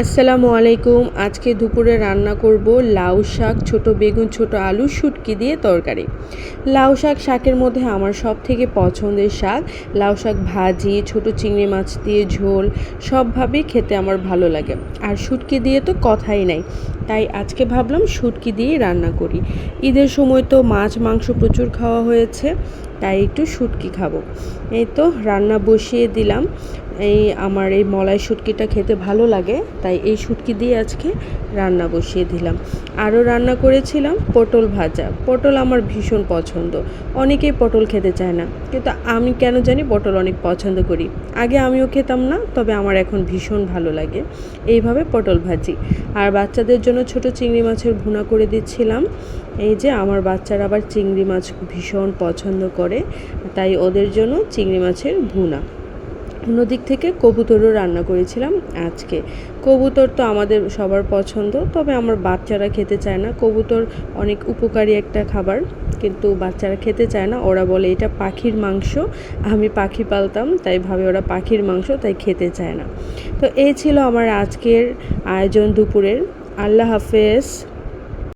আসসালামু আলাইকুম। আজকে দুপুরে রান্না করব লাউ শাক, ছোট বেগুন, ছোট আলু, শুটকি দিয়ে তরকারি। লাউ শাক শাকের মধ্যে আমার সবথেকে পছন্দের শাক। লাউ শাক ভাজি, ছোট চিংড়ি মাছ দিয়ে ঝোল সবভাবেই খেতে আমার ভালো লাগে। আর শুটকি দিয়ে তো কথাই নাই। তাই আজকে ভাবলাম শুটকি দিয়েই রান্না করি। ঈদের সময় তো মাছ মাংস প্রচুর খাওয়া হয়েছে, তাই একটু শুটকি খাবো। এই তো রান্না বসিয়ে দিলাম। আমার এই মলাই শুটকিটা খেতে ভালো লাগে, তাই এই শুটকি দিয়ে আজকে রান্না বসিয়ে দিলাম। আরও রান্না করেছিলাম পটল ভাজা। পটল আমার ভীষণ পছন্দ। অনেকেই পটল খেতে চায় না, কিন্তু আমি কেন জানি পটল অনেক পছন্দ করি। আগে আমিও খেতাম না, তবে আমার এখন ভীষণ ভালো লাগে। এইভাবে পটল ভাজি। আর বাচ্চাদের জন্য ছোট চিংড়ি মাছের ভুনা করে দিচ্ছিলাম। এই যে আমার বাচ্চারা আবার চিংড়ি মাছ ভীষণ পছন্দ করে, তাই ওদের জন্য চিংড়ি মাছের ভুনা। অন্যদিক থেকে কবুতরও রান্না করেছিলাম আজকে। কবুতর তো আমাদের সবার পছন্দ, তবে আমার বাচ্চারা খেতে চায় না। কবুতর অনেক উপকারী একটা খাবার, কিন্তু বাচ্চারা খেতে চায় না। ওরা বলে এটা পাখির মাংস। আমি পাখি পালতাম, তাই ভাবে ওরা পাখির মাংস, তাই খেতে চায় না। তো এই ছিল আমার আজকের আয়োজন দুপুরের। আল্লাহ হাফেজ।